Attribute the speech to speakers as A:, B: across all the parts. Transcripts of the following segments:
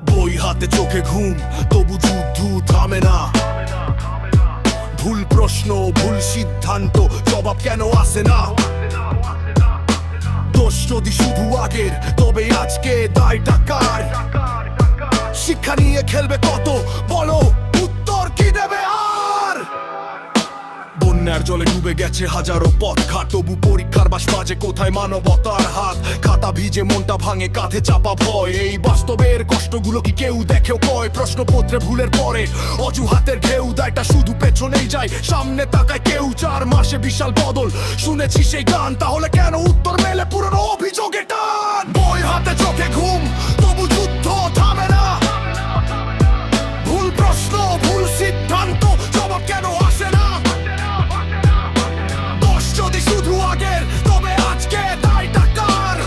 A: বই হাতে চোখে ঘুম, তবু যুদ্ধ থামে না। ভুল প্রশ্ন, ভুল সিদ্ধান্ত, জবাব কেন আসে না? দোষ যদি শুধু আগের, তবে আজকে দায়টা কার? শিক্ষা নিয়ে খেলবে কত, বলো উত্তর কি দেবে আর? বন্যার জলে ডুবে গেছে হাজারো পথঘাট, তবু পরীক্ষার বাস বাজে কোথায় মানবতার হাত? খাতা ভিজে মনটা ভাঙে, কাঁধে চাপা ভয়। এই বাস্তবের কষ্টগুলো কি কেউ দেখেও কয়? প্রশ্নপত্রে ভুলের পরে অজুহাতের ঢেউ, দায়টা শুধু পেছনেই যায়, সামনে তাকায় কেউ। 4 মাসে বিশাল বদল, শুনেছি সেই গান, তাহলে কেন উত্তর মেলে পুরনো অভিযোগে টান? বই হাতে চোখে ঘুম, তবু যুদ্ধ থামে না। ভুল প্রশ্ন, ভুল সিদ্ধান্ত, জবাব কেন আসে না? দোষ যদি শুধু আগের, তবে আজকে দায়টা কার?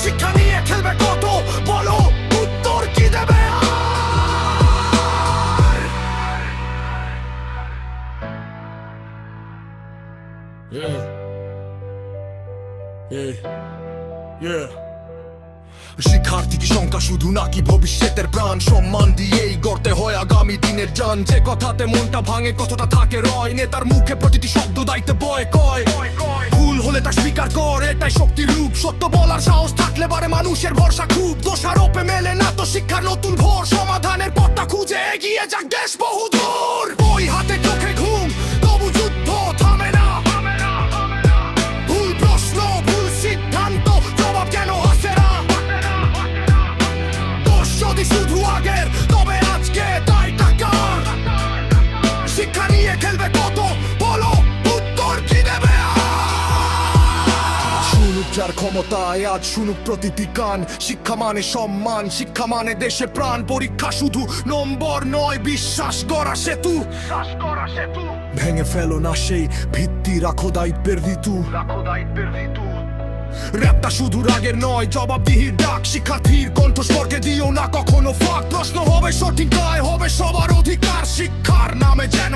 A: শিক্ষা নিয়ে খেলবে কত, বলো উত্তর কি দেবে আর? শিক্ষার্থী কি সংখ্যা শুধু, নাকি ভবিষ্যতের প্রাণ? সম্মান দিয়েই গড়তে হয় আগামী দিনের জান। যে কথাতে মনটা ভাঙে, কতটা থাকে রয়? নেতার মুখে প্রতিটি শব্দ দায়িত্বে বয় কয়। ভুল হলে তা স্বীকার কর, এটাই শক্তির রূপ। সত্য বলার সাহস থাকলে পারে মানুষের ভরসা খুব। দোষারোপে মেলে না তো শিক্ষার নতুন ভোর, সমাধানের পথটা খুঁজে এগিয়ে যাক দেশ বহুদূর। বই হাতে চোখে ঘুম, তবু যুদ্ধ থামে না। ভুল প্রশ্ন, ভুল সিদ্ধান্ত, জবাব কেন আসে না? দোষ যদি শুধু আগের, তবে আজকে দায়টা কার? শিক্ষা নিয়ে খেলবে কত, বলো উত্তর কি দেবে আর? শুনুক যার ক্ষমতায় আজ, শুনুক প্রতিটি কান। শিক্ষা মানে সম্মান, শিক্ষা মানে দেশে প্রাণ। পরীক্ষা শুধু নম্বর নয়, বিশ্বাস গড়া সেতু। ভেঙে ফেলো না সেই ভিত্তি, রাখো দায়িত্বের ঋতু। র্যাপটা শুধু রাগের নয়, জবাবদিহির ডাক। শিক্ষার্থীর কণ্ঠস্বরকে দিও না কখনো ফাঁক। প্রশ্ন হবে সঠিক, দায় হবে সবার অধিকার। শিক্ষার নামে যেন